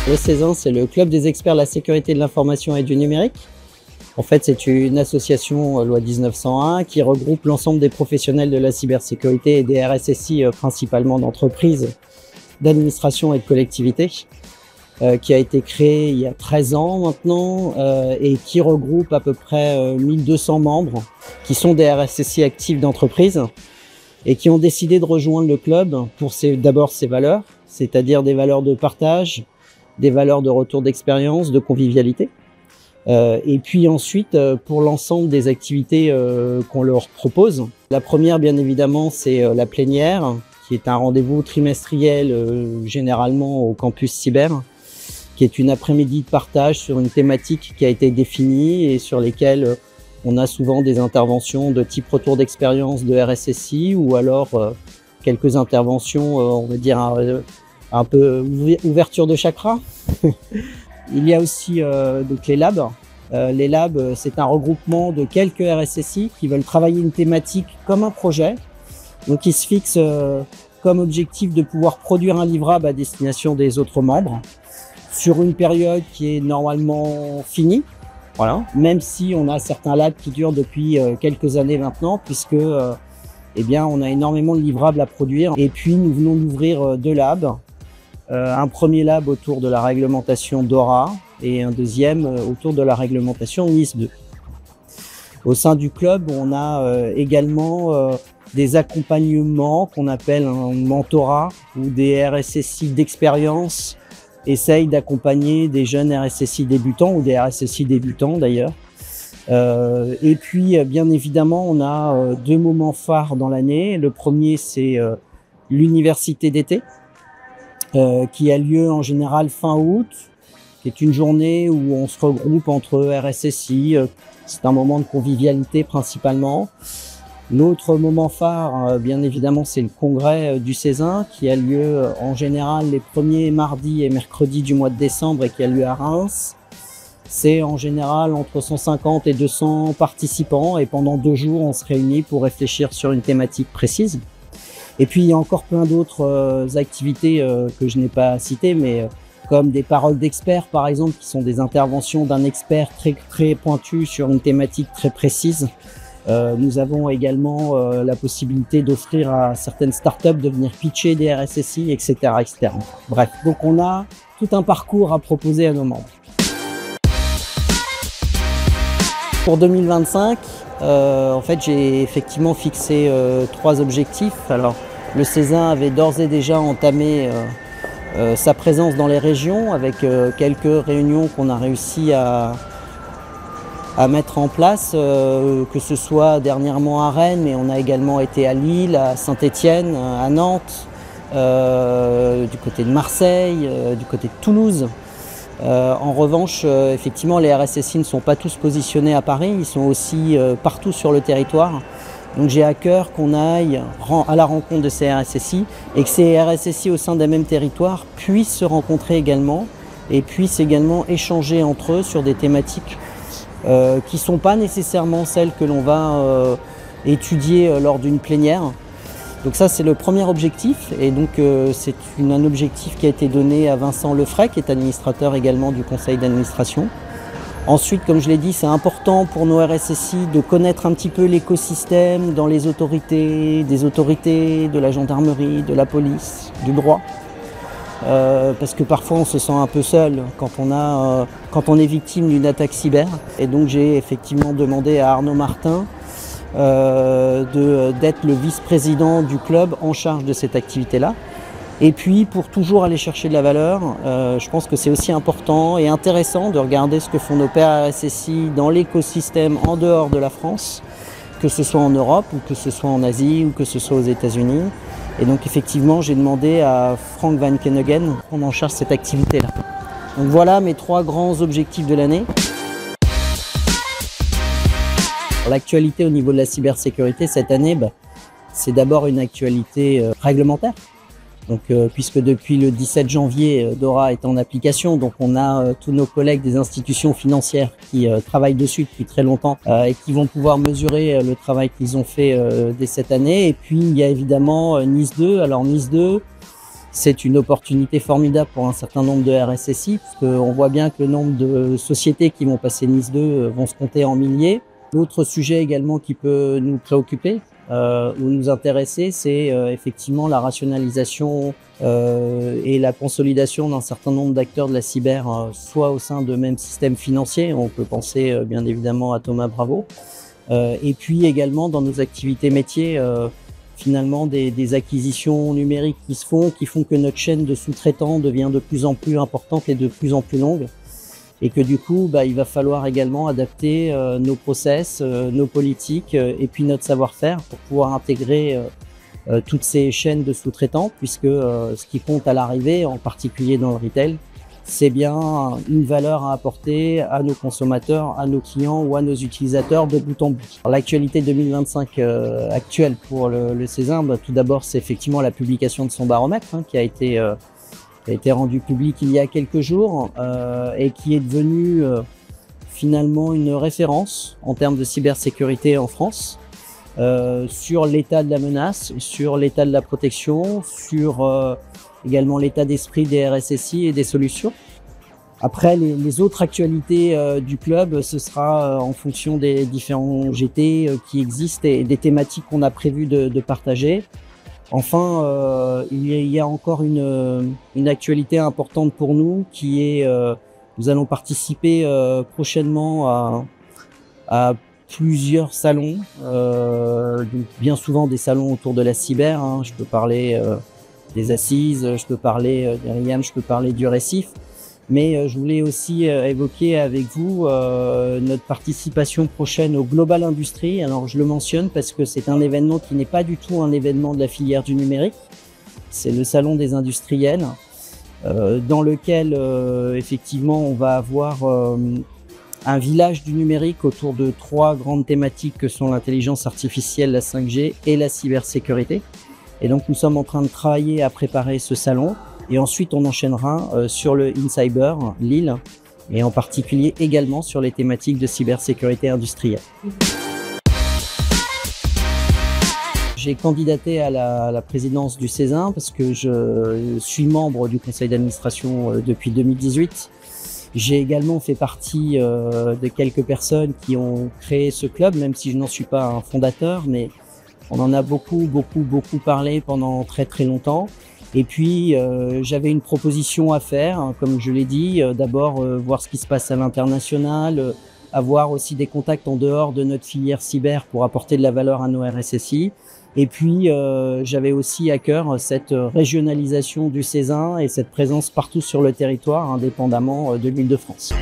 Le CESIN, c'est le Club des experts de la sécurité de l'information et du numérique. En fait, c'est une association loi 1901 qui regroupe l'ensemble des professionnels de la cybersécurité et des RSSI, principalement d'entreprises, d'administration et de collectivités, qui a été créée il y a 13 ans maintenant et qui regroupe à peu près 1200 membres qui sont des RSSI actifs d'entreprise et qui ont décidé de rejoindre le club pour d'abord ses valeurs, c'est-à-dire des valeurs de partage, des valeurs de retour d'expérience, de convivialité. Et puis ensuite, pour l'ensemble des activités qu'on leur propose. La première, bien évidemment, c'est la plénière, qui est un rendez-vous trimestriel, généralement au campus cyber, qui est une après-midi de partage sur une thématique qui a été définie et sur lesquelles on a souvent des interventions de type retour d'expérience de RSSI ou alors quelques interventions, on va dire, un peu ouverture de chakra. Il y a aussi donc les labs. Les labs, c'est un regroupement de quelques RSSI qui veulent travailler une thématique comme un projet. Donc ils se fixent comme objectif de pouvoir produire un livrable à destination des autres membres sur une période qui est normalement finie. Voilà. Même si on a certains labs qui durent depuis quelques années maintenant, puisque eh bien, on a énormément de livrables à produire. Et puis nous venons d'ouvrir 2 labs. Un premier lab autour de la réglementation DORA et un deuxième autour de la réglementation NIS2. Au sein du club, on a également des accompagnements qu'on appelle un mentorat où des RSSI d'expérience essayent d'accompagner des jeunes RSSI débutants ou des RSSI débutants d'ailleurs. Et puis, bien évidemment, on a 2 moments phares dans l'année. Le premier, c'est l'université d'été. Qui a lieu en général fin août, qui est une journée où on se regroupe entre RSSI. C'est un moment de convivialité principalement. L'autre moment phare, bien évidemment, c'est le congrès du CESIN qui a lieu en général les premiers mardis et mercredis du mois de décembre et qui a lieu à Reims. C'est en général entre 150 et 200 participants et pendant 2 jours, on se réunit pour réfléchir sur une thématique précise. Et puis il y a encore plein d'autres activités que je n'ai pas citées, mais comme des paroles d'experts par exemple, qui sont des interventions d'un expert très pointu sur une thématique très précise. Nous avons également la possibilité d'offrir à certaines startups de venir pitcher des RSSI, etc., etc. Bref, donc on a tout un parcours à proposer à nos membres. Pour 2025, en fait, j'ai effectivement fixé 3 objectifs. Alors, le CESIN avait d'ores et déjà entamé sa présence dans les régions avec quelques réunions qu'on a réussi à mettre en place, que ce soit dernièrement à Rennes, mais on a également été à Lille, à Saint-Étienne, à Nantes, du côté de Marseille, du côté de Toulouse. En revanche, effectivement, les RSSI ne sont pas tous positionnés à Paris, ils sont aussi partout sur le territoire. Donc j'ai à cœur qu'on aille à la rencontre de ces RSSI et que ces RSSI au sein d'un même territoire puissent se rencontrer également et puissent également échanger entre eux sur des thématiques qui ne sont pas nécessairement celles que l'on va étudier lors d'une plénière. Donc ça, c'est le premier objectif et donc c'est un objectif qui a été donné à Vincent Lefray, qui est administrateur également du conseil d'administration. Ensuite, comme je l'ai dit, c'est important pour nos RSSI de connaître un petit peu l'écosystème dans les autorités, des autorités, de la gendarmerie, de la police, du droit. Parce que parfois on se sent un peu seul quand on est victime d'une attaque cyber. Et donc j'ai effectivement demandé à Arnaud Martin d'être le vice-président du club en charge de cette activité-là. Et puis pour toujours aller chercher de la valeur, je pense que c'est aussi important et intéressant de regarder ce que font nos pairs RSSI dans l'écosystème en dehors de la France, que ce soit en Europe ou que ce soit en Asie ou que ce soit aux États-Unis. Et donc effectivement, j'ai demandé à Frank Van Keneggen de prendre en charge cette activité-là. Donc voilà mes 3 grands objectifs de l'année. L'actualité au niveau de la cybersécurité cette année, c'est d'abord une actualité réglementaire. Donc, puisque depuis le 17 janvier, DORA est en application, donc on a tous nos collègues des institutions financières qui travaillent dessus depuis très longtemps et qui vont pouvoir mesurer le travail qu'ils ont fait dès cette année. Et puis il y a évidemment NIS2. Alors NIS2, C'est une opportunité formidable pour un certain nombre de RSSI, parce qu'on voit bien que le nombre de sociétés qui vont passer NIS 2 vont se compter en milliers. L'autre sujet également qui peut nous préoccuper ou nous intéresser, c'est effectivement la rationalisation et la consolidation d'un certain nombre d'acteurs de la cyber, soit au sein de mêmes systèmes financiers, on peut penser bien évidemment à Thoma Bravo, et puis également dans nos activités métiers, finalement des acquisitions numériques qui font que notre chaîne de sous-traitants devient de plus en plus importante et de plus en plus longue. Et que du coup, il va falloir également adapter nos process, nos politiques et puis notre savoir-faire pour pouvoir intégrer toutes ces chaînes de sous-traitants, puisque ce qui compte à l'arrivée, en particulier dans le retail, c'est bien une valeur à apporter à nos consommateurs, à nos clients ou à nos utilisateurs de bout en bout. L'actualité 2025 actuelle pour le Césin, tout d'abord, c'est effectivement la publication de son baromètre qui a été rendu public il y a quelques jours et qui est devenu finalement une référence en termes de cybersécurité en France sur l'état de la menace, sur l'état de la protection, sur également l'état d'esprit des RSSI et des solutions. Après, les autres actualités du club, ce sera en fonction des différents GT qui existent et des thématiques qu'on a prévu de partager. Enfin, il y a encore une actualité importante pour nous qui est, nous allons participer prochainement à plusieurs salons, bien souvent des salons autour de la cyber. Je peux parler des Assises, je peux parler des RIAM, je peux parler du Récif. Mais je voulais aussi évoquer avec vous notre participation prochaine au Global Industry. Alors je le mentionne parce que c'est un événement qui n'est pas du tout un événement de la filière du numérique. C'est le salon des industriels dans lequel effectivement on va avoir un village du numérique autour de 3 grandes thématiques que sont l'intelligence artificielle, la 5G et la cybersécurité. Et donc nous sommes en train de travailler à préparer ce salon. Et ensuite, on enchaînera sur le InCyber Lille et en particulier également sur les thématiques de cybersécurité industrielle. J'ai candidaté à la présidence du Césin parce que je suis membre du conseil d'administration depuis 2018. J'ai également fait partie de quelques personnes qui ont créé ce club, même si je n'en suis pas un fondateur, mais on en a beaucoup parlé pendant très longtemps. Et puis, j'avais une proposition à faire, comme je l'ai dit, d'abord voir ce qui se passe à l'international, avoir aussi des contacts en dehors de notre filière cyber pour apporter de la valeur à nos RSSI. Et puis, j'avais aussi à cœur cette régionalisation du Césin et cette présence partout sur le territoire, indépendamment de l'Île-de-France.